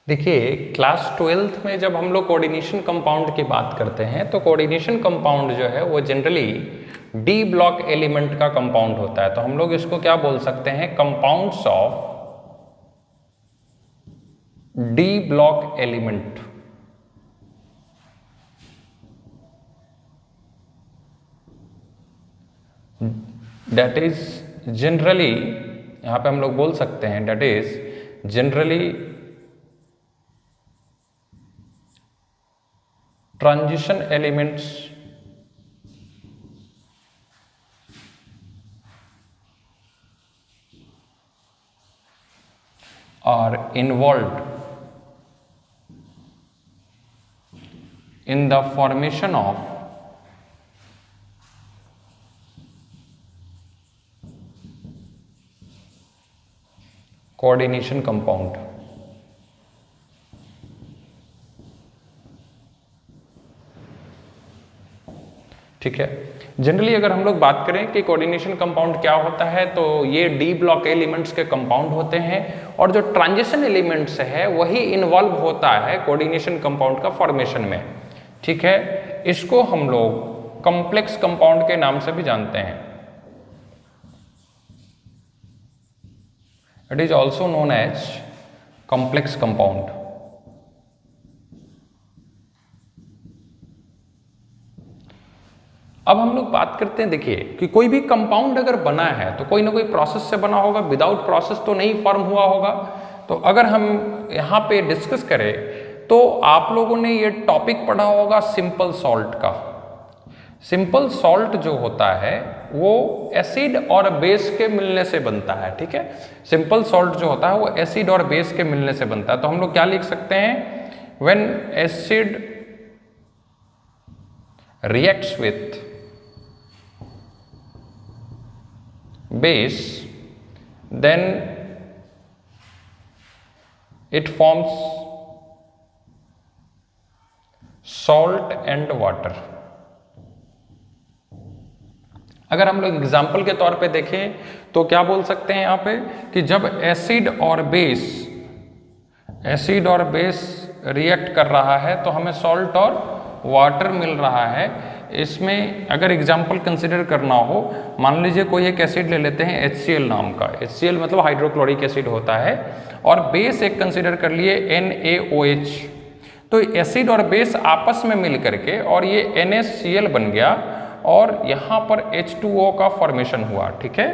देखिए class 12th में जब हम लोग कोऑर्डिनेशन कंपाउंड की बात करते हैं तो कोऑर्डिनेशन कंपाउंड जो है वो जनरली डी ब्लॉक एलिमेंट का कंपाउंड होता है। तो हम लोग इसको क्या बोल सकते हैं, compounds of D block element. That is generally, यहां पे हम लोग बोल सकते हैं that is generally transition elements are involved in the formation of coordination compound। ठीक है, जनरली अगर हम लोग बात करें कि कोऑर्डिनेशन कंपाउंड क्या होता है तो ये डी ब्लॉक एलिमेंट्स के कंपाउंड होते हैं और जो ट्रांजिशन एलिमेंट्स है वही इन्वॉल्व होता है कोऑर्डिनेशन कंपाउंड का फॉर्मेशन में। ठीक है, इसको हम लोग कॉम्प्लेक्स कंपाउंड के नाम से भी जानते हैं। It is also known as complex compound. अब हम लोग बात करते हैं, देखिए कि कोई भी कंपाउंड अगर बना है तो कोई ना कोई प्रोसेस से बना होगा, विदाउट प्रोसेस तो नहीं फॉर्म हुआ होगा। तो अगर हम यहाँ पे डिस्कस करें तो आप लोगों ने ये टॉपिक पढ़ा होगा सिंपल सॉल्ट का। सिंपल सॉल्ट जो होता है वो एसिड और बेस के मिलने से बनता है। ठीक है, सिंपल सॉल्ट जो होता है वो एसिड और बेस के मिलने से बनता है। तो हम लोग क्या लिख सकते हैं, when acid reacts with base then it forms salt and water। अगर हम लोग एग्जाम्पल के तौर पे देखें तो क्या बोल सकते हैं यहाँ पे कि जब एसिड और बेस रिएक्ट कर रहा है तो हमें सॉल्ट और वाटर मिल रहा है। इसमें अगर एग्जाम्पल कंसिडर करना हो, मान लीजिए कोई एक एसिड ले लेते हैं HCl नाम का। HCl मतलब हाइड्रोक्लोरिक एसिड होता है, और बेस एक कंसिडर कर लिए NaOH। तो एसिड और बेस आपस में मिल करके और ये NaCl बन गया और यहाँ पर H2O का फॉर्मेशन हुआ। ठीक है,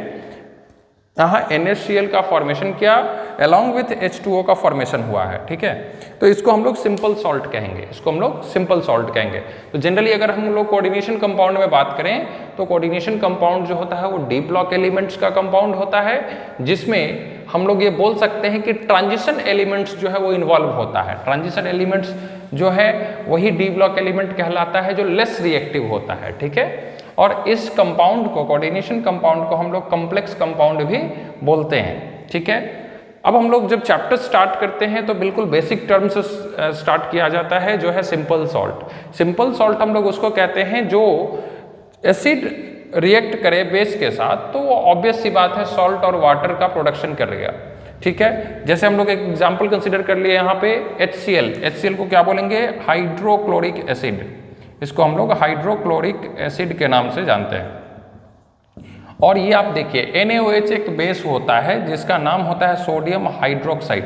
यहाँ NaCl का फॉर्मेशन किया, अलॉन्ग विथ H2O का फॉर्मेशन हुआ है। ठीक है, तो इसको हम लोग सिंपल सॉल्ट कहेंगे, इसको हम लोग सिंपल सॉल्ट कहेंगे। तो जनरली अगर हम लोग कोऑर्डिनेशन कंपाउंड में बात करें तो कोऑर्डिनेशन कंपाउंड जो होता है वो डी ब्लॉक एलिमेंट्स का कंपाउंड होता है, जिसमें हम लोग ये बोल सकते हैं कि ट्रांजिशन एलिमेंट्स जो है वो इन्वॉल्व होता है। ट्रांजिशन एलिमेंट्स जो है वही डी ब्लॉक एलिमेंट कहलाता है जो लेस रिएक्टिव होता है। ठीक है, और इस कंपाउंड को, कोऑर्डिनेशन कंपाउंड को हम लोग कॉम्प्लेक्स कंपाउंड भी बोलते हैं। ठीक है, अब हम लोग जब चैप्टर स्टार्ट करते हैं तो बिल्कुल बेसिक टर्म से स्टार्ट किया जाता है, जो है सिंपल सॉल्ट। सिंपल सॉल्ट हम लोग उसको कहते हैं जो एसिड रिएक्ट करे बेस के साथ तो वो ऑब्वियस सी बात है सॉल्ट और वाटर का प्रोडक्शन करेगा। ठीक है, जैसे हम लोग एक एग्जाम्पल कंसिडर कर लिए यहाँ पे HCl को क्या बोलेंगे, हाइड्रोक्लोरिक एसिड। इसको हम लोग हाइड्रोक्लोरिक एसिड के नाम से जानते हैं। और ये आप देखिए NaOH एक बेस होता है जिसका नाम होता है सोडियम हाइड्रोक्साइड।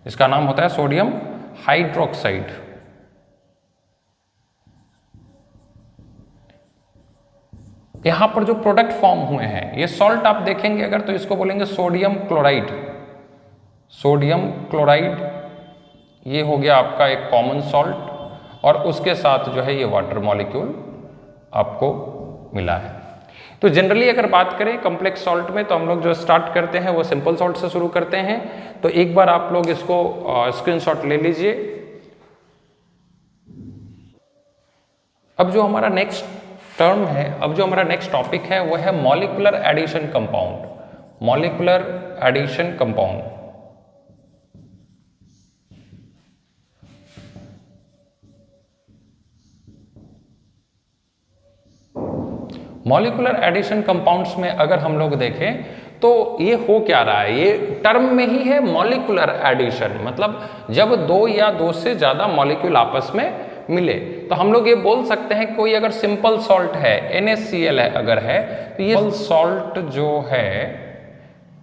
इसका नाम होता है सोडियम हाइड्रोक्साइड। यहां पर जो प्रोडक्ट फॉर्म हुए हैं ये सॉल्ट आप देखेंगे अगर तो इसको बोलेंगे सोडियम क्लोराइड। सोडियम क्लोराइड ये हो गया आपका एक कॉमन सॉल्ट, और उसके साथ जो है ये वाटर मॉलिक्यूल आपको मिला है। तो जनरली अगर बात करें कॉम्प्लेक्स सॉल्ट में तो हम लोग जो स्टार्ट करते हैं वो सिंपल सॉल्ट से शुरू करते हैं। तो एक बार आप लोग इसको स्क्रीनशॉट ले लीजिए। अब जो हमारा नेक्स्ट टर्म है, अब जो हमारा नेक्स्ट टॉपिक है वो है molecular addition compound. Molecular addition compound. Molecular addition compounds में अगर हम लोग देखें तो ये हो क्या रहा है, ये टर्म में ही है मॉलिक्यूलर एडिशन, मतलब जब दो या दो से ज्यादा मॉलिक्यूल आपस में मिले। तो हम लोग ये बोल सकते हैं कोई अगर सिंपल सॉल्ट है, NaCl है अगर है, तो ये सॉल्ट जो है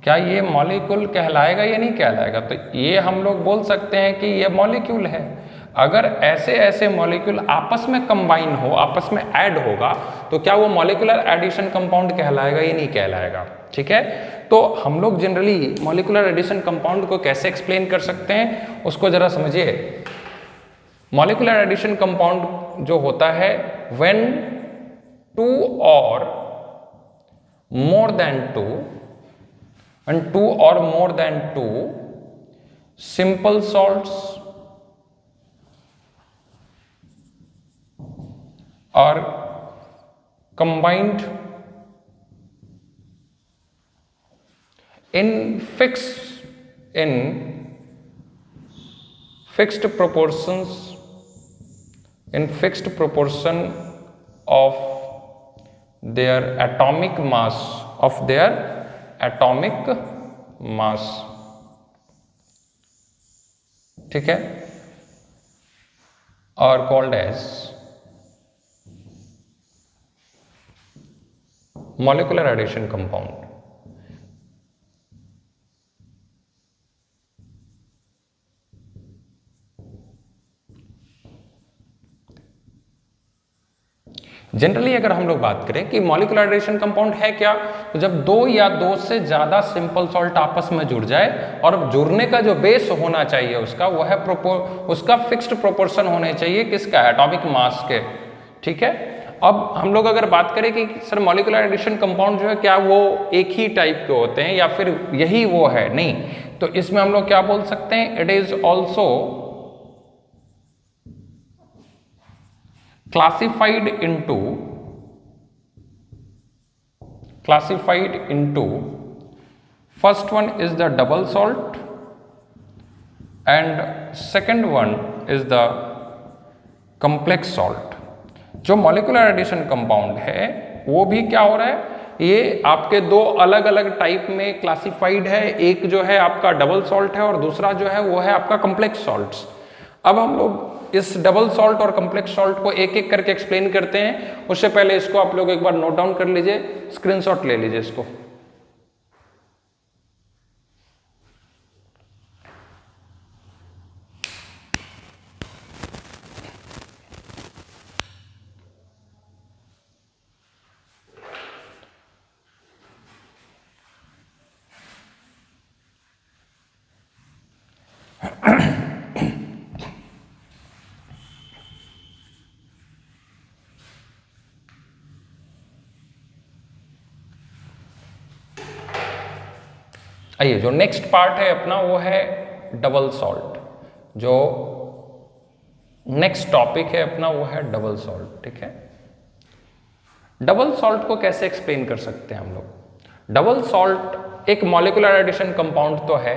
क्या ये मॉलिक्यूल कहलाएगा या नहीं कहलाएगा? तो ये हम लोग बोल सकते हैं कि ये मॉलिक्यूल है। अगर ऐसे ऐसे मॉलिक्यूल आपस में कंबाइन हो, आपस में ऐड होगा, तो क्या वो मॉलिक्यूलर एडिशन कंपाउंड कहलाएगा या नहीं कहलाएगा? ठीक है, तो हम लोग जनरली मॉलिक्यूलर एडिशन कंपाउंड को कैसे एक्सप्लेन कर सकते हैं उसको जरा समझिए। मॉलिक्यूलर एडिशन कंपाउंड जो होता है, when two or more than two and two or more than two simple salts are combined in fixed proportion of their atomic mass, ठीक है, और called as molecular addition compound. Generally अगर हम लोग बात करें कि मॉलिक्यूलर एडिशन कंपाउंड है क्या, तो जब दो या दो से ज्यादा सिंपल सॉल्ट आपस में जुड़ जाए और जुड़ने का जो बेस होना चाहिए उसका, वो है उसका फिक्स्ड प्रोपोर्शन होने चाहिए किसका, एटॉमिक मास के। ठीक है, अब हम लोग अगर बात करें कि सर मॉलिक्यूलर एडिशन कंपाउंड जो है क्या वो एक ही टाइप के होते हैं या फिर यही वो है, नहीं, तो इसमें हम लोग क्या बोल सकते हैं, it is also classified into first one is the double salt and second one is the complex salt। जो मॉलिक्यूलर एडिशन कंपाउंड है वो भी क्या हो रहा है, ये आपके दो अलग अलग टाइप में क्लासिफाइड है। एक जो है आपका डबल सॉल्ट है और दूसरा जो है वो है आपका कॉम्प्लेक्स सॉल्ट्स। अब हम लोग इस डबल सॉल्ट और कॉम्प्लेक्स सॉल्ट को एक एक करके एक्सप्लेन करते हैं। उससे पहले इसको आप लोग एक बार नोट डाउन कर लीजिए, स्क्रीनशॉट ले लीजिए इसको। आइए, जो नेक्स्ट पार्ट है अपना वो है डबल सॉल्ट। जो नेक्स्ट टॉपिक है अपना वो है डबल सॉल्ट। ठीक है, डबल सॉल्ट को कैसे एक्सप्लेन कर सकते हैं हम लोग। डबल सॉल्ट एक मॉलिक्यूलर एडिशन कंपाउंड तो है,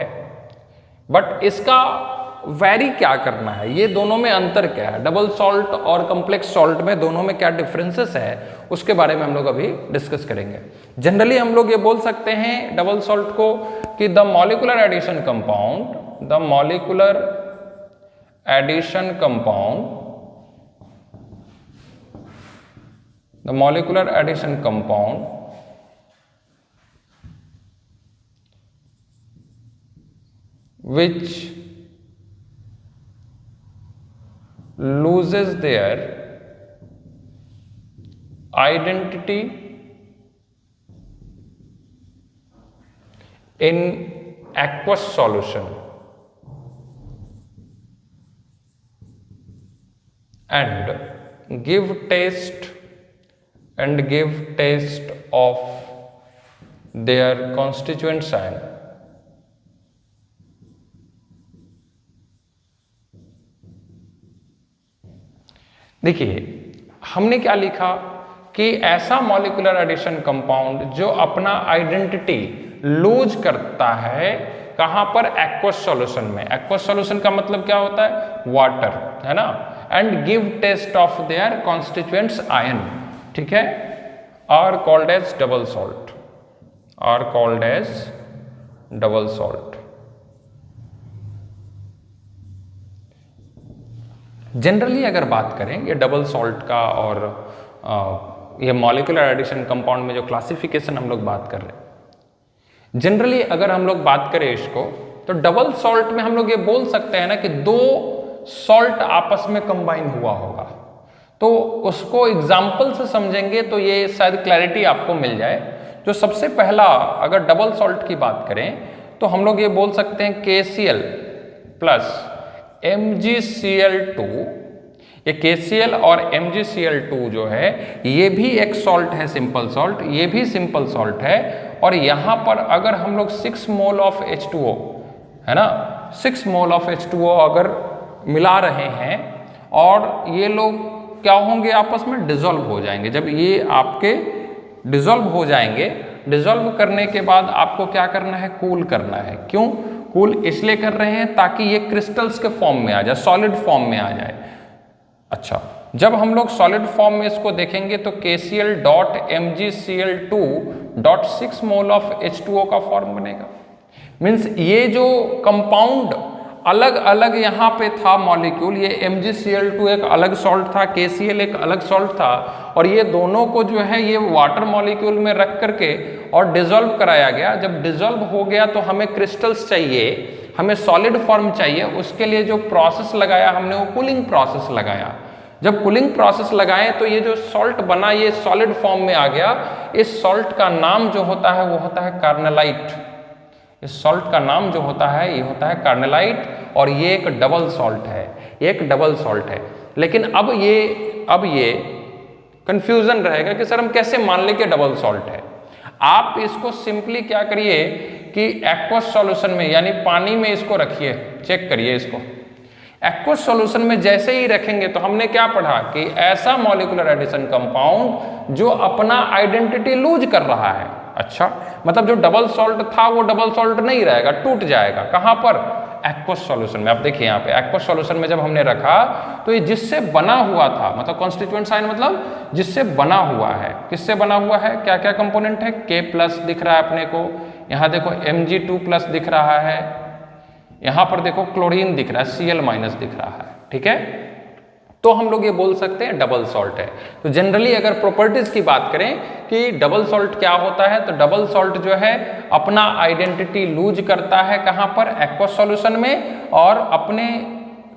बट इसका वैरी क्या करना है, ये दोनों में अंतर क्या है, डबल सॉल्ट और कॉम्प्लेक्स सॉल्ट में दोनों में क्या डिफरेंसेस है, उसके बारे में हम लोग अभी डिस्कस करेंगे। जनरली हम लोग ये बोल सकते हैं डबल सॉल्ट को कि the molecular addition compound which loses their identity in aqueous solution and give taste of their constituent ion। देखिए, हमने क्या लिखा कि ऐसा मॉलिक्यूलर एडिशन कंपाउंड जो अपना आइडेंटिटी लूज करता है, कहां पर, एक्वस सॉल्यूशन में। एक्वस सॉल्यूशन का मतलब क्या होता है, वाटर, है ना, and give test of their constituents ion. ठीक है, और called as double salt, are called as double salt. Generally अगर बात करें ये डबल सॉल्ट का और ये मॉलिक्यूलर एडिशन कंपाउंड में जो क्लासिफिकेशन हम लोग बात कर रहे हैं, जनरली अगर हम लोग बात करें इसको तो डबल सॉल्ट में हम लोग ये बोल सकते हैं ना कि दो सॉल्ट आपस में कंबाइन हुआ होगा। तो उसको एग्जाम्पल से समझेंगे तो ये शायद क्लैरिटी आपको मिल जाए। जो सबसे पहला अगर डबल सॉल्ट की बात करें तो हम लोग ये बोल सकते हैं KCl प्लस MgCl2। ये KCl और MgCl2 जो है ये भी एक सॉल्ट है, सिंपल सॉल्ट, ये भी सिंपल सॉल्ट है। और यहाँ पर अगर हम लोग 6 मोल ऑफ H2O है ना, 6 मोल ऑफ H2O अगर मिला रहे हैं और ये लोग क्या होंगे, आपस में डिसॉल्व हो जाएंगे। जब ये आपके डिसॉल्व हो जाएंगे, डिसॉल्व करने के बाद आपको क्या करना है, कूल करना है। क्यों कूल? इसलिए कर रहे हैं ताकि ये क्रिस्टल्स के फॉर्म में आ जाए, सॉलिड फॉर्म में आ जाए। अच्छा, जब हम लोग सॉलिड फॉर्म में इसको देखेंगे तो KCl dot MgCl2 dot 6 mole of H2O का फॉर्म बनेगा। मीन्स ये जो कंपाउंड अलग अलग यहाँ पे था मॉलिक्यूल, ये MgCl2 एक अलग सॉल्ट था, KCl एक अलग सॉल्ट था, और ये दोनों को जो है ये वाटर मॉलिक्यूल में रख करके और डिसॉल्व कराया गया। जब डिसॉल्व हो गया तो हमें क्रिस्टल्स चाहिए, हमें सॉलिड फॉर्म चाहिए। उसके लिए जो प्रोसेस लगाया हमने वो कूलिंग प्रोसेस लगाया। जब कूलिंग प्रोसेस लगाए तो ये जो सॉल्ट बना ये सॉलिड फॉर्म में आ गया। इस सॉल्ट का नाम जो होता है वो होता है कार्नेलाइट। इस सॉल्ट का नाम जो होता है ये होता है कार्नेलाइट, और ये एक डबल सॉल्ट है, एक डबल सॉल्ट है। लेकिन अब ये कंफ्यूजन रहेगा कि सर हम कैसे मान लें कि डबल सॉल्ट है। आप इसको सिंपली क्या करिए कि एक्वस सॉल्यूशन में यानी पानी में इसको रखिए, चेक करिए इसको। एक्वस सॉल्यूशन में जैसे ही रखेंगे तो हमने क्या पढ़ा कि ऐसा मॉलिक्यूलर एडिशन कंपाउंड जो अपना आइडेंटिटी लूज कर रहा है। अच्छा, मतलब जो डबल सॉल्ट था वो डबल सॉल्ट नहीं रहेगा, टूट जाएगा। कहां पर? एक्वस सॉल्यूशन में। आप देखिए यहाँ पे एक्वस सॉल्यूशन में जब हमने रखा तो ये जिससे बना हुआ था, मतलब कॉन्स्टिट्यूएंट साइन मतलब जिससे बना हुआ है, किससे बना हुआ है, क्या क्या कंपोनेंट है, K प्लस दिख रहा है अपने को, यहाँ देखो Mg2 प्लस दिख रहा है, यहाँ पर देखो क्लोरीन दिख रहा है, Cl माइनस दिख रहा है। ठीक है, तो हम लोग ये बोल सकते हैं डबल सॉल्ट है। तो जनरली अगर प्रॉपर्टीज की बात करें कि डबल सॉल्ट क्या होता है, तो डबल सॉल्ट जो है अपना आइडेंटिटी लूज करता है कहां पर, एक्वस सॉल्यूशन में, और अपने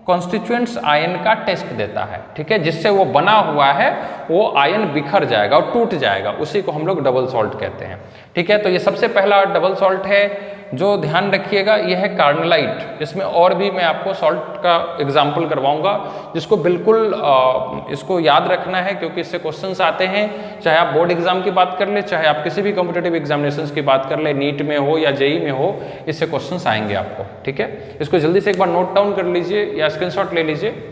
कॉन्स्टिट्यूएंट्स आयन का टेस्ट देता है। ठीक है, जिससे वो बना हुआ है वो आयन बिखर जाएगा और टूट जाएगा, उसी को हम लोग डबल सॉल्ट कहते हैं। ठीक है, तो ये सबसे पहला डबल सॉल्ट है जो ध्यान रखिएगा, ये है कार्नेलाइट। इसमें और भी मैं आपको सॉल्ट का एग्जाम्पल करवाऊंगा जिसको बिल्कुल इसको याद रखना है, क्योंकि इससे क्वेश्चंस आते हैं। चाहे आप बोर्ड एग्जाम की बात कर ले, चाहे आप किसी भी कॉम्पिटेटिव एग्जामिनेशंस की बात कर ले, नीट में हो या जेई में हो, इससे क्वेश्चंस आएंगे आपको। ठीक है, इसको जल्दी से एक बार नोट डाउन कर लीजिए या स्क्रीनशॉट ले लीजिए।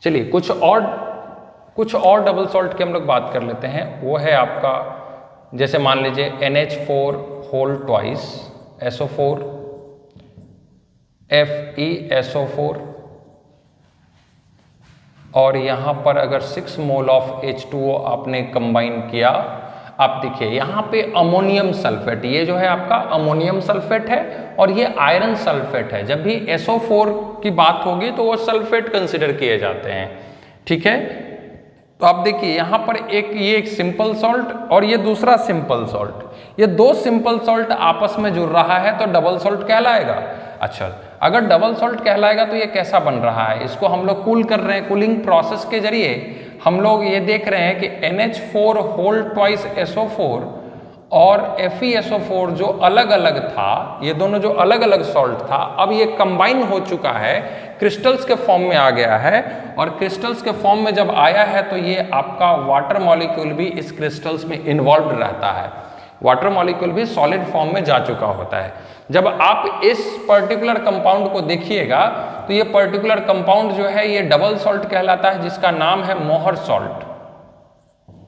चलिए कुछ और डबल सॉल्ट की हम लोग बात कर लेते हैं। वो है आपका, जैसे मान लीजिए NH4 whole twice SO4, FeSO4, और यहाँ पर अगर 6 मोल ऑफ H2O आपने कंबाइन किया, आप देखिए यहाँ पे अमोनियम सल्फेट, ये जो है आपका अमोनियम सल्फेट है और ये आयरन सल्फेट है। जब भी SO4 की बात होगी तो वो सल्फेट कंसिडर किए जाते हैं। ठीक है, तो आप देखिए यहाँ पर ये एक सिंपल सॉल्ट और ये दूसरा सिंपल सॉल्ट, ये दो सिंपल सॉल्ट आपस में जुड़ रहा है तो डबल सॉल्ट कहलाएगा। अच्छा, अगर डबल सॉल्ट कहलाएगा तो ये कैसा बन रहा है, इसको हम लोग कूल कर रहे हैं। कूलिंग प्रोसेस के जरिए हम लोग ये देख रहे हैं कि NH4 होल ट्वाइस SO4 और FeSO4 जो अलग अलग था, ये दोनों जो अलग अलग सॉल्ट था, अब ये कंबाइन हो चुका है, क्रिस्टल्स के फॉर्म में आ गया है। और क्रिस्टल्स के फॉर्म में जब आया है तो ये आपका वाटर मॉलिक्यूल भी इस क्रिस्टल्स में इन्वॉल्व रहता है। वाटर मॉलिक्यूल भी सॉलिड फॉर्म में जा चुका होता है। जब आप इस पर्टिकुलर कंपाउंड को देखिएगा तो ये पर्टिकुलर कंपाउंड जो है ये डबल सॉल्ट कहलाता है, जिसका नाम है मोहर सॉल्ट,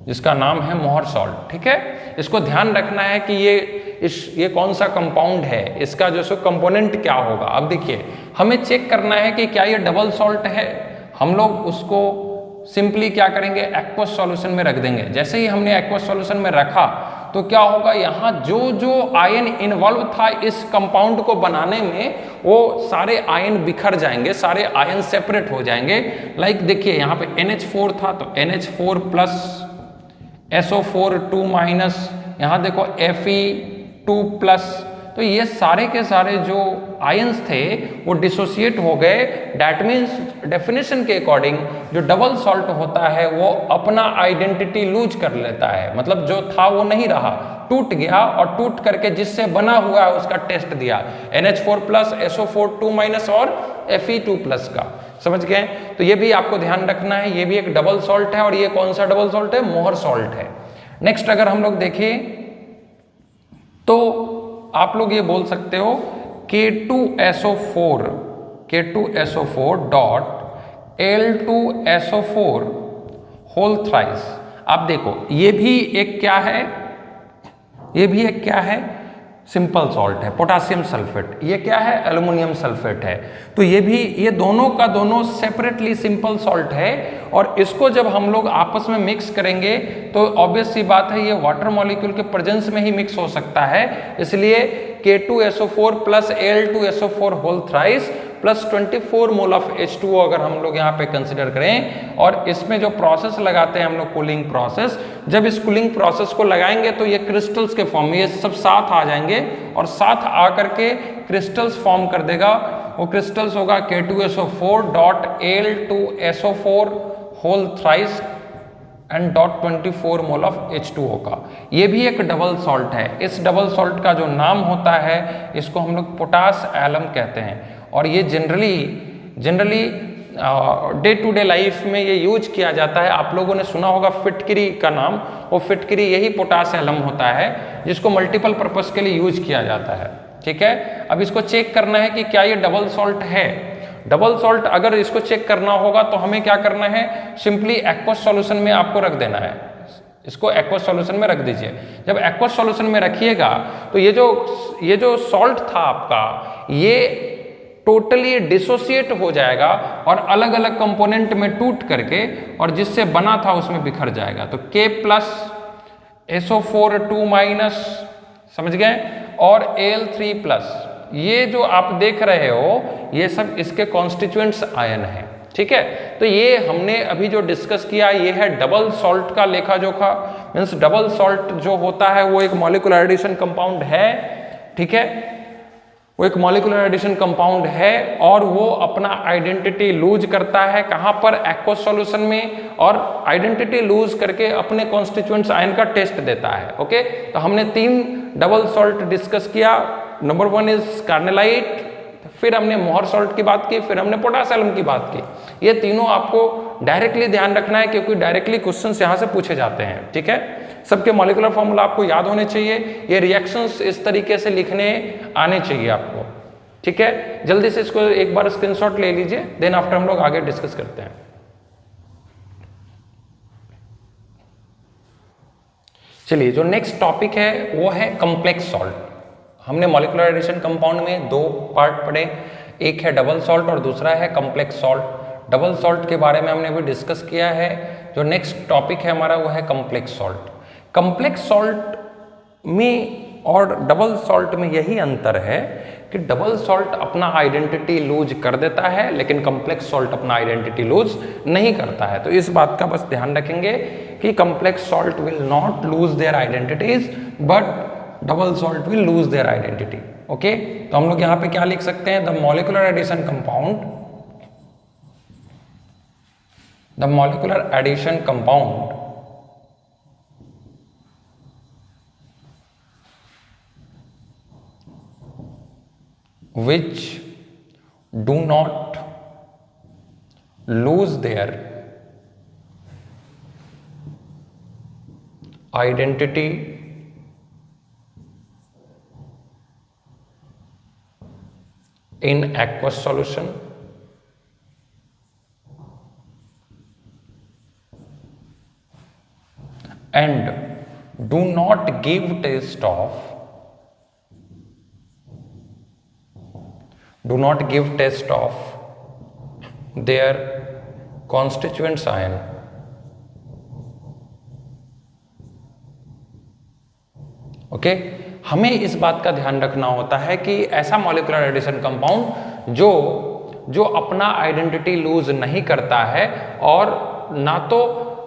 जिसका नाम है मोहर सॉल्ट। ठीक है, इसको ध्यान रखना है कि ये कौन सा कंपाउंड है, इसका जो सो कंपोनेंट क्या होगा। अब देखिए हमें चेक करना है कि क्या ये डबल सॉल्ट है, हम लोग उसको सिंपली क्या करेंगे, एक्वस सॉल्यूशन में रख देंगे। जैसे ही हमने एक्वस सॉल्यूशन में रखा तो क्या होगा, यहाँ जो जो आयन इन्वॉल्व था इस कंपाउंड को बनाने में, वो सारे आयन बिखर जाएंगे, सारे आयन सेपरेट हो जाएंगे। लाइक देखिए यहाँ पे NH4 था तो NH4 प्लस SO4 2 माइनस, यहाँ देखो Fe2 प्लस। तो ये सारे के सारे जो आयंस थे वो डिसोसिएट हो गए। डैट मीन्स डेफिनेशन के अकॉर्डिंग जो डबल सॉल्ट होता है वो अपना आइडेंटिटी लूज कर लेता है, मतलब जो था वो नहीं रहा, टूट गया, और टूट करके जिससे बना हुआ है उसका टेस्ट दिया, NH4 प्लस SO4 2 माइनस और Fe2 प्लस का। समझ गए? तो ये भी आपको ध्यान रखना है, ये भी एक डबल सॉल्ट है। और ये कौन सा डबल सॉल्ट है? मोहर सॉल्ट है। नेक्स्ट अगर हम लोग देखें तो आप लोग ये बोल सकते हो K2SO4 dot Al2SO4 whole thrice. आप देखो ये भी एक क्या है, ये भी एक क्या है, सिंपल सॉल्ट है, पोटासियम सल्फेट। ये क्या है? एल्युमिनियम सल्फेट है। तो ये भी, ये दोनों का दोनों सेपरेटली सिंपल सॉल्ट है। और इसको जब हम लोग आपस में मिक्स करेंगे तो ऑब्वियस सी बात है ये वाटर मॉलिक्यूल के प्रेजेंस में ही मिक्स हो सकता है। इसलिए K2SO4 plus Al2SO4 whole thrice plus 24 mole of H2O अगर हम लोग यहाँ पे कंसिडर करें। और इसमें जो प्रोसेस लगाते हैं हम लोग, कूलिंग प्रोसेस, जब इस कूलिंग प्रोसेस को लगाएंगे तो ये क्रिस्टल्स के फॉर्म में ये सब साथ आ जाएंगे और साथ आकर के क्रिस्टल्स फॉर्म कर देगा। वो क्रिस्टल्स होगा K2SO4 dot Al2SO4 whole thrice and dot 24 mole of H2O का। ये भी एक डबल सॉल्ट है। इस डबल सॉल्ट का जो नाम होता है इसको हम लोग पोटास एलम कहते हैं। और ये generally day to day life में ये यूज किया जाता है। आप लोगों ने सुना होगा फिटकरी का नाम, वो फिटकरी यही पोटास एलम होता है जिसको मल्टीपल पर्पस के लिए यूज किया जाता है। ठीक है, अब इसको चेक करना है कि क्या ये डबल सॉल्ट है। डबल सॉल्ट अगर इसको चेक करना होगा तो हमें क्या करना है, सिंपली एक्वस सॉल्यूशन में आपको रख देना है। इसको एक्वस सॉल्यूशन में रख दीजिए। जब एक्वस सॉल्यूशन में रखिएगा तो ये जो सॉल्ट था आपका, ये टोटली डिसोसिएट हो जाएगा और अलग अलग कंपोनेंट में टूट करके और जिससे बना था उसमें बिखर जाएगा। तो K प्लस SO4 2 माइनस, समझ गए, और Al3 प्लस, ये जो आप देख रहे हो ये सब इसके कॉन्स्टिट्यूएंट्स आयन हैं। ठीक है, तो ये हमने अभी जो डिस्कस किया ये है डबल सॉल्ट का लेखा जोखा। मीन्स डबल सॉल्ट जो होता है वो एक मॉलिक्यूलर एडिशन कंपाउंड है। ठीक है, वो एक मॉलिक्यूलर एडिशन कंपाउंड है और वो अपना आइडेंटिटी लूज करता है कहाँ पर, एक्वस सॉल्यूशन में, और आइडेंटिटी लूज करके अपने कॉन्स्टिट्यूएंट्स आयन का टेस्ट देता है। ओके, तो हमने 3 डबल सॉल्ट डिस्कस किया। नंबर 1 इज कार्नेलाइट, फिर हमने मोहर सॉल्ट की बात की, फिर हमने पोटास एलम की बात की। ये तीनों आपको डायरेक्टली ध्यान रखना है क्योंकि डायरेक्टली क्वेश्चंस यहाँ से पूछे जाते हैं। ठीक है, सबके मॉलिक्यूलर फॉर्मूला आपको याद होने चाहिए। ये रिएक्शंस इस तरीके से लिखने आने चाहिए आपको। ठीक है, जल्दी से इसको एक बार स्क्रीनशॉट ले लीजिए, देन आफ्टर हम लोग आगे डिस्कस करते हैं। चलिए, जो नेक्स्ट टॉपिक है वो है कॉम्प्लेक्स सॉल्ट। हमने मॉलिक्यूलर एडिशन कंपाउंड में 2 पार्ट पढ़े, एक है डबल सॉल्ट और दूसरा है कॉम्प्लेक्स सॉल्ट। डबल सॉल्ट के बारे में हमने अभी डिस्कस किया है। जो नेक्स्ट टॉपिक है हमारा वो है कॉम्प्लेक्स सॉल्ट। कॉम्प्लेक्स सॉल्ट में और डबल सॉल्ट में यही अंतर है कि डबल सॉल्ट अपना आइडेंटिटी लूज कर देता है लेकिन कॉम्प्लेक्स सॉल्ट अपना आइडेंटिटी लूज नहीं करता है। तो इस बात का बस ध्यान रखेंगे कि complex salt will not lose their identities but double salt will lose their identity. Okay, तो हम लोग यहाँ पे क्या लिख सकते हैं, the molecular addition compound, the molecular addition compound which do not lose their identity in aqueous solution and do not give taste of their constituents ion okay, हमें इस बात का ध्यान रखना होता है कि ऐसा मॉलिक्यूलर एडिशन कंपाउंड जो अपना आइडेंटिटी लूज नहीं करता है और ना तो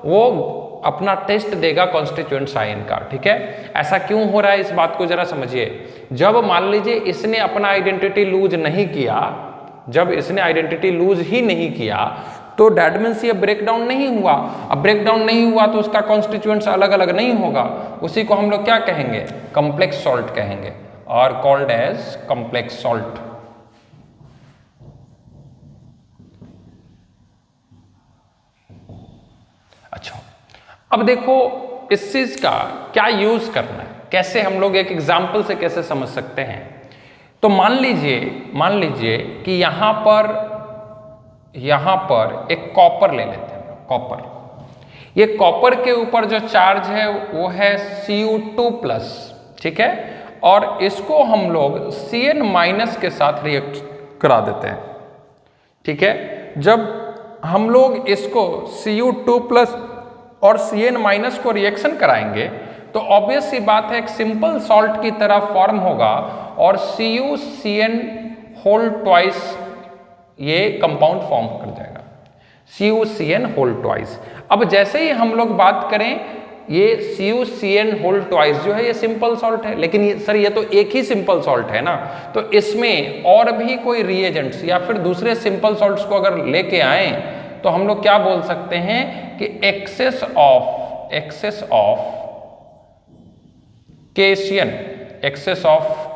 वो अपना टेस्ट देगा कॉन्स्टिट्यूएंट साइन का। ठीक है, ऐसा क्यों हो रहा है इस बात को जरा समझिए। जब मान लीजिए इसने अपना आइडेंटिटी लूज नहीं किया, जब इसने आइडेंटिटी लूज ही नहीं किया तो डैट मीन्स ये ब्रेकडाउन नहीं हुआ। अब ब्रेकडाउन नहीं हुआ तो उसका कॉन्स्टिट्यूएंट्स अलग अलग नहीं होगा, उसी को हम लोग क्या कहेंगे, कॉम्प्लेक्स सॉल्ट कहेंगे और कॉल्ड एज कॉम्प्लेक्स सॉल्ट। अच्छा, अब देखो इस चीज का क्या यूज करना है, कैसे हम लोग एक एग्जाम्पल से कैसे समझ सकते हैं। तो मान लीजिए कि यहां पर एक कॉपर ले लेते हैं, कॉपर। ये कॉपर के ऊपर जो चार्ज है वो है Cu2+, ठीक है, और इसको हम लोग Cn- के साथ रिएक्ट करा देते हैं। ठीक है, जब हम लोग इसको Cu2+ और Cn- को रिएक्शन कराएंगे तो ऑब्वियस सी बात है एक सिंपल सॉल्ट की तरह फॉर्म होगा और CuCN2 ये कंपाउंड फॉर्म कर जाएगा, CuCN2। अब जैसे ही हम लोग बात करें ये CuCN2 जो है ये सिंपल सॉल्ट है, लेकिन सर ये तो एक ही सिंपल सॉल्ट है ना, तो इसमें और भी कोई रिएजेंट्स या फिर दूसरे सिंपल सॉल्ट्स को अगर लेके आए तो हम लोग क्या बोल सकते हैं कि एक्सेस ऑफ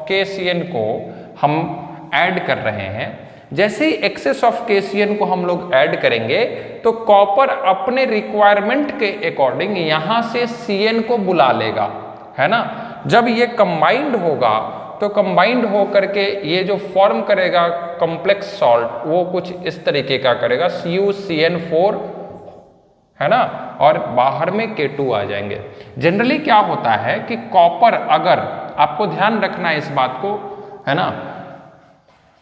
KCN को हम ऐड कर रहे हैं। जैसे ही एक्सेस ऑफ KCN को हम लोग ऐड करेंगे तो कॉपर अपने रिक्वायरमेंट के अकॉर्डिंग यहां से Cn को बुला लेगा, है ना। जब ये कंबाइंड होगा तो कंबाइंड होकर के ये जो फॉर्म करेगा कॉम्प्लेक्स सॉल्ट वो कुछ इस तरीके का करेगा, CuCN4, है ना, और बाहर में K2 आ जाएंगे। जनरली क्या होता है कि कॉपर, अगर आपको ध्यान रखना है इस बात को, है ना,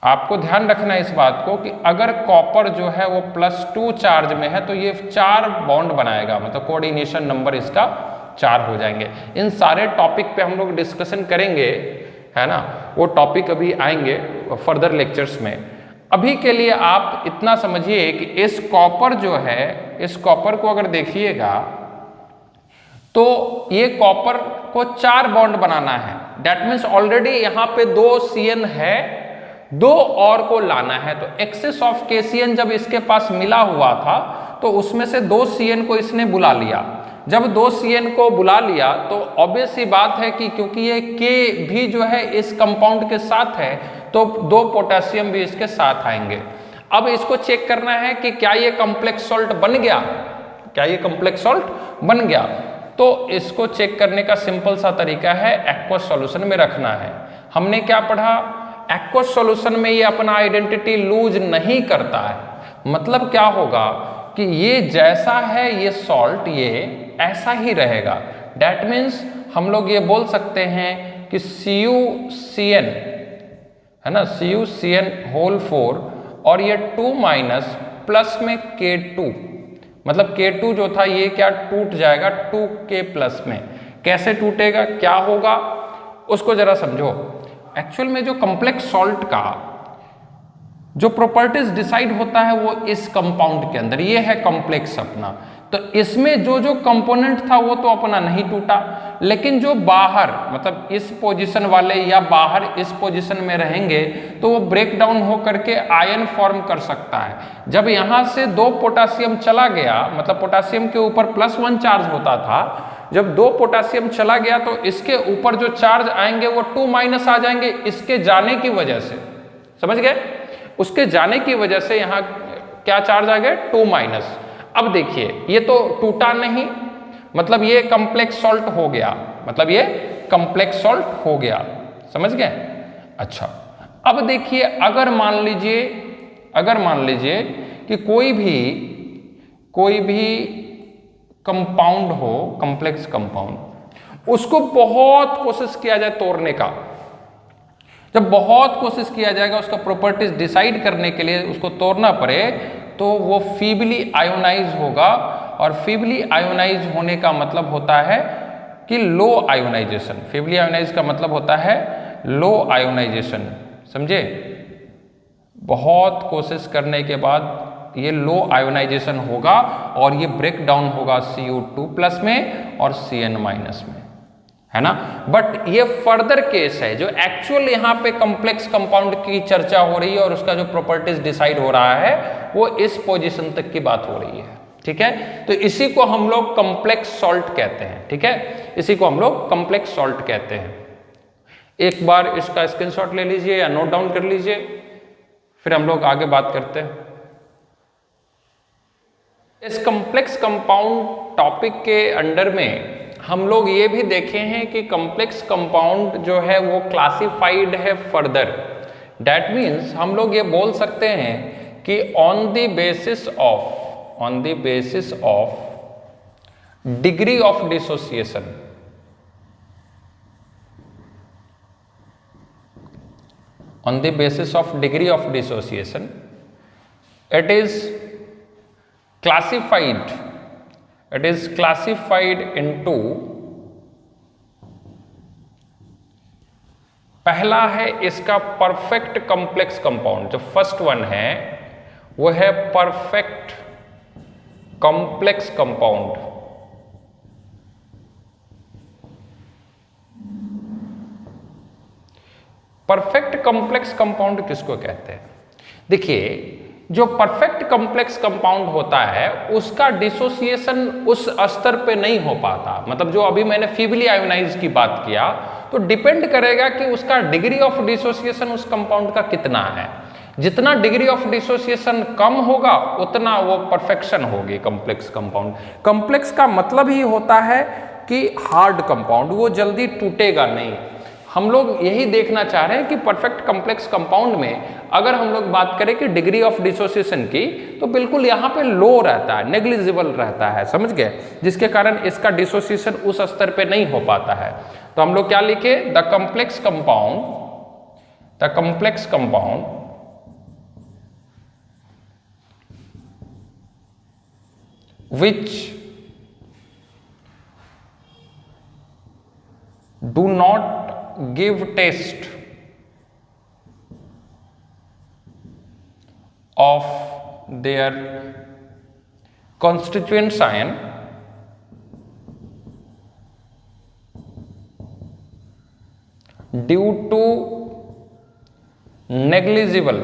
आपको ध्यान रखना है इस बात को कि अगर कॉपर जो है वो +2 चार्ज में है तो ये 4 बॉन्ड बनाएगा, मतलब कोऑर्डिनेशन नंबर इसका 4 हो जाएंगे। इन सारे टॉपिक पे हम लोग डिस्कशन करेंगे, है ना, वो टॉपिक अभी आएंगे फर्दर लेक्चर्स में। अभी के लिए आप इतना समझिए कि इस कॉपर जो है, इस कॉपर को अगर देखिएगा तो ये कॉपर को 4 बॉन्ड बनाना है। दैट मीन्स ऑलरेडी यहाँ पे 2 Cn है, 2 और को लाना है। तो एक्सेस ऑफ KCN जब इसके पास मिला हुआ था तो उसमें से 2 Cn को इसने बुला लिया। जब 2 Cn को बुला लिया तो ऑब्वियस सी बात है कि क्योंकि ये K भी जो है इस कंपाउंड के साथ है तो 2 पोटेशियम भी इसके साथ आएंगे। अब इसको चेक करना है कि क्या ये कॉम्प्लेक्स सॉल्ट बन गया, क्या ये कॉम्प्लेक्स सॉल्ट बन गया। तो इसको चेक करने का सिंपल सा तरीका है एक्वस सॉल्यूशन में रखना है। हमने क्या पढ़ा, एक्वस सॉल्यूशन में ये अपना आइडेंटिटी लूज नहीं करता है। मतलब क्या होगा कि ये जैसा है ये सॉल्ट ये ऐसा ही रहेगा। दैट मीन्स हम लोग ये बोल सकते हैं कि CuCN, है ना, CuCN4 और ये 2- प्लस में K2, मतलब K2 जो था ये क्या टूट जाएगा 2K+ में। कैसे टूटेगा, क्या होगा, उसको जरा समझो। एक्चुअल में जो कॉम्प्लेक्स सॉल्ट का जो प्रॉपर्टीज डिसाइड होता है वो इस कंपाउंड के अंदर, ये है कॉम्प्लेक्स अपना। तो इसमें जो जो कंपोनेंट था वो तो अपना नहीं टूटा, लेकिन जो बाहर, मतलब इस पोजीशन वाले या बाहर इस पोजीशन में रहेंगे तो वो ब्रेक डाउन हो करके आयन फॉर्म कर सकता है। जब यहाँ से 2 पोटासियम चला गया, मतलब पोटासियम के ऊपर +1 चार्ज होता था, जब 2 पोटासियम चला गया तो इसके ऊपर जो चार्ज आएंगे वो 2- आ जाएंगे इसके जाने की वजह से, समझ गए, उसके जाने की वजह से यहाँ क्या चार्ज आ गए 2-। अब देखिए ये तो टूटा नहीं, मतलब ये कॉम्प्लेक्स सॉल्ट हो गया, मतलब ये कॉम्प्लेक्स सॉल्ट हो गया, समझ गए। अच्छा, अब देखिए अगर मान लीजिए कि कोई भी कंपाउंड हो, कॉम्प्लेक्स कंपाउंड, उसको बहुत कोशिश किया जाए तोड़ने का। जब बहुत कोशिश किया जाएगा उसका प्रॉपर्टीज डिसाइड करने के लिए उसको तोड़ना पड़े तो वो फीबली आयोनाइज होगा, और फीबली आयोनाइज होने का मतलब होता है कि लो आयोनाइजेशन, फेवली आयोनाइज का मतलब होता है लो आयोनाइजेशन, समझे। बहुत कोशिश करने के बाद ये लो आयोनाइजेशन होगा और ये ब्रेक डाउन होगा Cu2 प्लस में और Cn माइनस में, है ना। बट ये फर्दर केस है, जो एक्चुअल यहाँ पे कॉम्प्लेक्स कंपाउंड की चर्चा हो रही है और उसका जो प्रॉपर्टीज डिसाइड हो रहा है वो इस पोजीशन तक की बात हो रही है, ठीक है। तो इसी को हम लोग कॉम्प्लेक्स सॉल्ट कहते हैं, ठीक है, इसी को हम लोग कॉम्प्लेक्स सॉल्ट कहते हैं। एक बार इसका स्क्रीनशॉट ले लीजिए या नोट डाउन कर लीजिए, फिर हम लोग आगे बात करते हैं। इस कॉम्प्लेक्स कंपाउंड टॉपिक के अंडर में हम लोग ये भी देखे हैं कि कॉम्प्लेक्स कंपाउंड जो है वो क्लासिफाइड है फर्दर। दैट मीन्स हम लोग ये बोल सकते हैं कि on the basis of degree of dissociation, on the basis of degree of dissociation, it is classified into, पहला है इसका परफेक्ट कॉम्प्लेक्स कंपाउंड, जो फर्स्ट वन है वो है perfect complex compound. Perfect complex compound किसको कहते हैं? देखिए, जो परफेक्ट कॉम्प्लेक्स कंपाउंड होता है उसका डिसोसिएशन उस स्तर पे नहीं हो पाता। मतलब जो अभी मैंने फीबली आयोनाइज की बात किया, तो डिपेंड करेगा कि उसका डिग्री ऑफ डिसोसिएशन उस कंपाउंड का कितना है। जितना डिग्री ऑफ डिसोसिएशन कम होगा उतना वो परफेक्शन होगी कॉम्प्लेक्स कंपाउंड। कॉम्प्लेक्स का मतलब ही होता है कि हार्ड कंपाउंड, वो जल्दी टूटेगा नहीं। हम लोग यही देखना चाह रहे हैं कि परफेक्ट कॉम्प्लेक्स कंपाउंड में अगर हम लोग बात करें कि डिग्री ऑफ डिसोसिएशन की, तो बिल्कुल यहाँ पे लो रहता है, नेग्लिजिबल रहता है, समझ गए, जिसके कारण इसका डिसोसिएशन उस स्तर पे नहीं हो पाता है। तो हम लोग क्या लिखे? The complex compound which do not give taste of their constituent ion due to negligible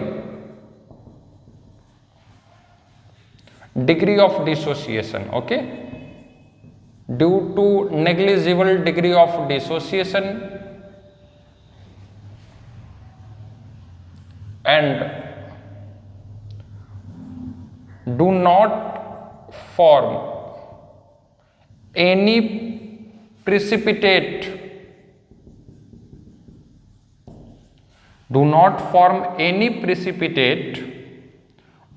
degree of dissociation, okay, due to negligible degree of dissociation and do not form any precipitate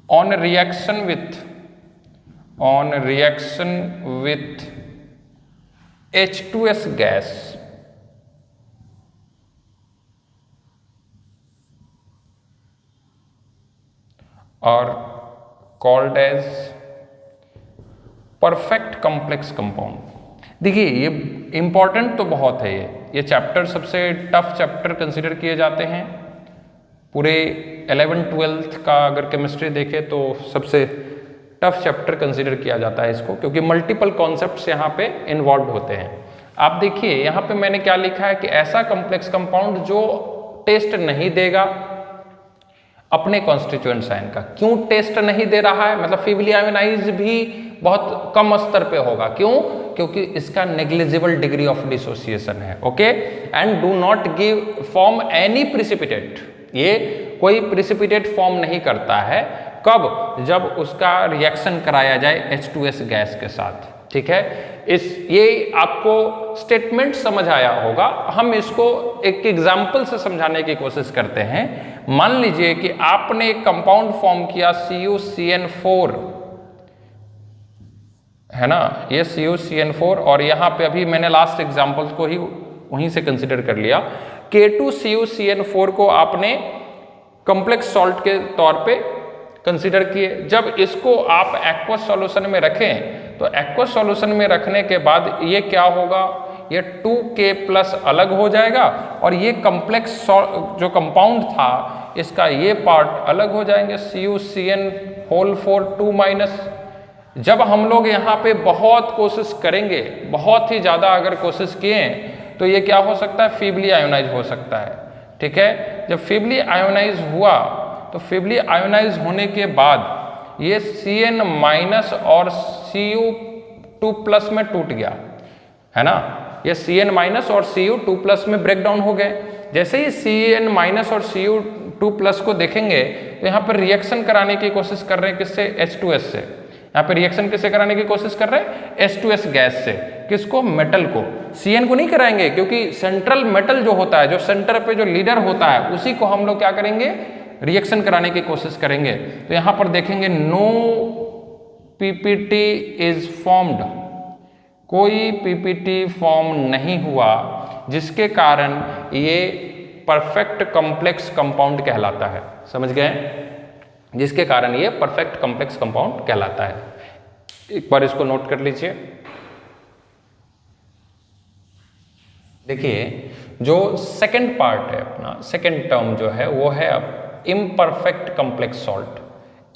on reaction with H2S gas are called as perfect complex compound. देखिए, ये important तो बहुत है, ये chapter सबसे tough chapter consider किए जाते हैं। पूरे 11th-12th का अगर केमिस्ट्री देखें तो सबसे टफ चैप्टर कंसिडर किया जाता है इसको, क्योंकि मल्टीपल कॉन्सेप्ट्स यहाँ पे इन्वॉल्व होते हैं। आप देखिए यहाँ पे मैंने क्या लिखा है कि ऐसा कॉम्प्लेक्स कंपाउंड जो टेस्ट नहीं देगा अपने कॉन्स्टिट्यूएंट आयन का। क्यों टेस्ट नहीं दे रहा है? मतलब फीबली आयोनाइज भी बहुत कम स्तर पे होगा। क्यों? क्योंकि इसका नेग्लिजिबल डिग्री ऑफ डिसोसिएशन है, okay, and do not give form any precipitate. ये कोई प्रिसिपिटेट फॉर्म नहीं करता है। कब? जब उसका रिएक्शन कराया जाए H2S गैस के साथ, ठीक है। ये आपको स्टेटमेंट समझ आया होगा। हम इसको एक एग्जाम्पल से समझाने की कोशिश करते हैं। मान लीजिए कि आपने एक कंपाउंड फॉर्म किया CuCN4, है ना, ये CuCN4, और यहाँ पे अभी मैंने लास्ट एग्जाम्पल को ही वहीं से कंसिडर कर लिया। K2CuCN4 को आपने कॉम्प्लेक्स सॉल्ट के तौर पे कंसिडर किए। जब इसको आप एक्वस सॉल्यूशन में रखें तो एक्वस सॉल्यूशन में रखने के बाद ये क्या होगा, ये 2K प्लस अलग हो जाएगा और ये कॉम्प्लेक्स जो कंपाउंड था इसका ये पार्ट अलग हो जाएंगे, CuCN होल 4 2 माइनस। जब हम लोग यहाँ पे बहुत कोशिश करेंगे, बहुत ही ज़्यादा अगर कोशिश किए तो ये क्या हो सकता है, फीबली आयोनाइज हो सकता है। ठीक है, जब फीबली आयोनाइज हुआ तो फीबली आयोनाइज होने के बाद ये Cn माइनस और Cu2 प्लस में टूट गया, है ना। ये Cn माइनस और Cu2 प्लस में ब्रेक डाउन हो गए। जैसे ही Cn माइनस और Cu2 प्लस को देखेंगे तो यहाँ पर रिएक्शन कराने की कोशिश कर रहे हैं किससे, H2S से। यहाँ पे रिएक्शन किससे कराने की कोशिश कर रहे हैं, H2S गैस से। किसको, मेटल को। Cn को नहीं कराएंगे क्योंकि सेंट्रल मेटल जो होता है, जो सेंटर पे जो लीडर होता है, उसी को हम लोग क्या करेंगे, रिएक्शन कराने की कोशिश करेंगे। तो यहाँ पर देखेंगे नो PPT इज फॉर्म्ड, कोई PPT फॉर्म नहीं हुआ, जिसके कारण ये परफेक्ट कॉम्प्लेक्स कंपाउंड कहलाता है। समझ गए, जिसके कारण ये परफेक्ट कॉम्प्लेक्स कंपाउंड कहलाता है। एक बार इसको नोट कर लीजिए। देखिए जो सेकंड पार्ट है अपना, सेकंड टर्म जो है वो है अब imperfect complex salt.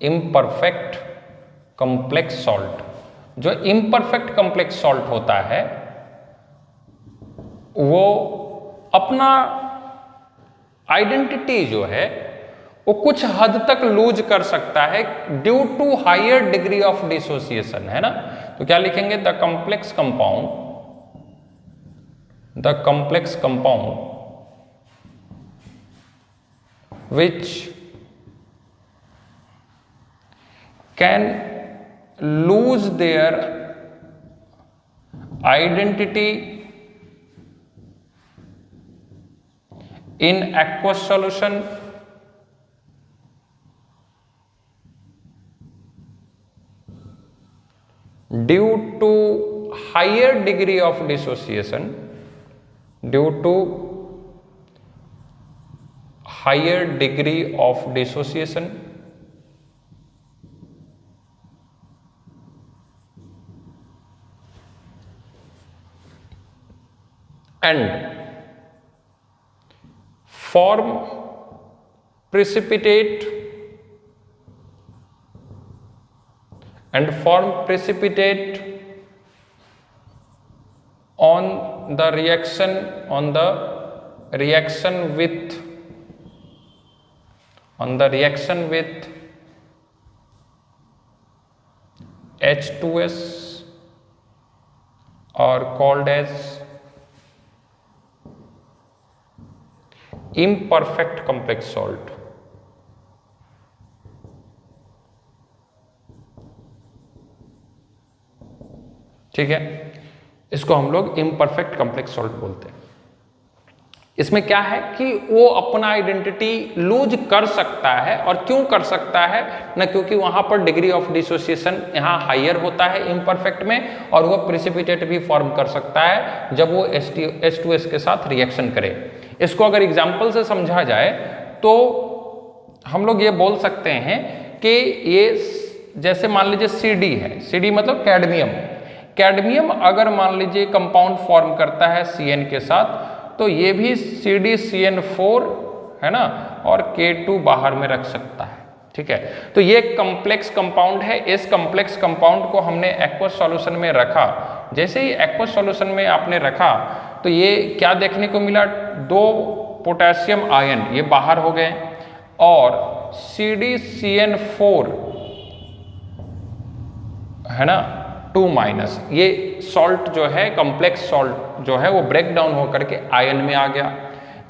Imperfect complex salt, जो इम्परफेक्ट कॉम्प्लेक्स सॉल्ट होता है वो अपना आइडेंटिटी जो है वो कुछ हद तक लूज कर सकता है due to higher degree of dissociation, है ना। तो क्या लिखेंगे, the complex compound, the complex compound which can lose their identity in aqueous solution due to higher degree of dissociation, due to higher degree of dissociation and form precipitate on the reaction with H2S are called as imperfect complex salt। ठीक है, इसको हम लोग imperfect complex salt बोलते हैं। इसमें क्या है कि वो अपना आइडेंटिटी लूज कर सकता है, और क्यों कर सकता है ना, क्योंकि वहां पर डिग्री ऑफ डिसोसिएशन यहाँ हायर होता है इम्परफेक्ट में, और वो प्रेसिपिटेट भी फॉर्म कर सकता है जब वो H2S के साथ रिएक्शन करे। इसको अगर एग्जाम्पल से समझा जाए तो हम लोग ये बोल सकते हैं कि ये जैसे मान लीजिए CD है, CD मतलब कैडमियम। कैडमियम अगर मान लीजिए कंपाउंड फॉर्म करता है Cn के साथ, तो ये भी CdCN4 है ना, और K2 बाहर में रख सकता है। ठीक है, तो ये कॉम्प्लेक्स कंपाउंड है। इस कॉम्प्लेक्स कंपाउंड को हमने एक्वस सॉल्यूशन में रखा। जैसे ही एक्वस सॉल्यूशन में आपने रखा तो ये क्या देखने को मिला, 2 पोटेशियम आयन ये बाहर हो गए, और CdCN4 है ना 2 माइनस, ये सॉल्ट जो है कॉम्प्लेक्स सॉल्ट जो है वो ब्रेक डाउन होकर के आयन में आ गया।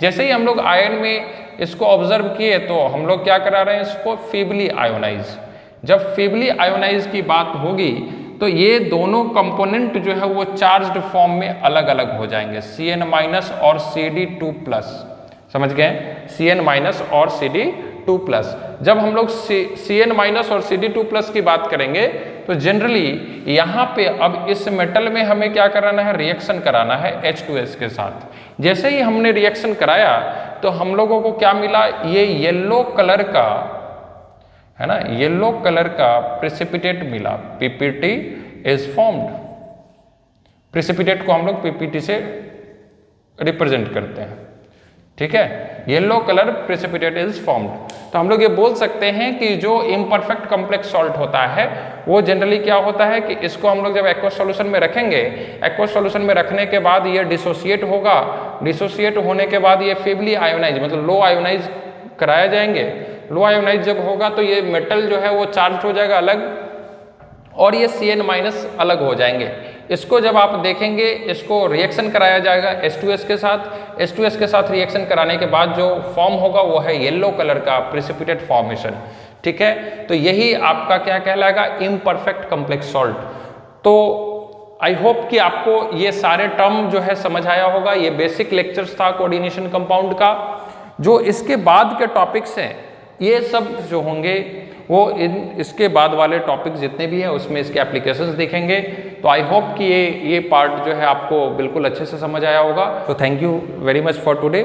जैसे ही हम लोग आयन में इसको ऑब्जर्व किए तो हम लोग क्या करा रहे हैं, इसको फीबली आयोनाइज। जब फीबली आयोनाइज की बात होगी तो ये दोनों कंपोनेंट जो है वो चार्ज्ड फॉर्म में अलग अलग हो जाएंगे, Cn माइनस और Cd2 प्लस। समझ गए, Cn माइनस और Cd2 प्लस। जब हम लोग Cn माइनस और Cd2 प्लस की बात करेंगे तो जनरली यहाँ पे अब इस मेटल में हमें क्या कराना है, रिएक्शन कराना है H2S के साथ। जैसे ही हमने रिएक्शन कराया तो हम लोगों को क्या मिला, ये येलो कलर का है ना, येलो कलर का प्रेसिपिटेट मिला, PPT इज फॉर्म्ड। प्रेसिपिटेट को हम लोग PPT से रिप्रेजेंट करते हैं। ठीक है, yellow colour precipitate is formed. तो हम लोग ये बोल सकते हैं कि जो इम्परफेक्ट कॉम्प्लेक्स सॉल्ट होता है वो जनरली क्या होता है कि इसको हम लोग जब एक्वस सॉल्यूशन में रखेंगे, एक्वस सॉल्यूशन में रखने के बाद ये डिसोसिएट होगा, डिसोसिएट होने के बाद ये फेबली आयोनाइज मतलब लो आयोनाइज कराया जाएंगे। लो आयोनाइज जब होगा तो ये मेटल जो है वो चार्ज हो जाएगा अलग और ये Cn- अलग हो जाएंगे। इसको जब आप देखेंगे, इसको रिएक्शन कराया जाएगा H2S के साथ। H2S के साथ रिएक्शन कराने के बाद जो फॉर्म होगा वो है येलो कलर का प्रेसिपिटेट फॉर्मेशन। ठीक है, तो यही आपका क्या कहलाएगा, इम्परफेक्ट कॉम्प्लेक्स सॉल्ट। तो आई होप कि आपको ये सारे टर्म जो है समझ आया होगा। ये बेसिक लेक्चर्स था कोऑर्डिनेशन कंपाउंड का। जो इसके बाद के टॉपिक्स हैं ये सब जो होंगे वो इसके बाद वाले टॉपिक जितने भी हैं उसमें इसके एप्लीकेशंस देखेंगे। तो आई होप कि ये पार्ट जो है आपको बिल्कुल अच्छे से समझ आया होगा। तो thank you very much for today.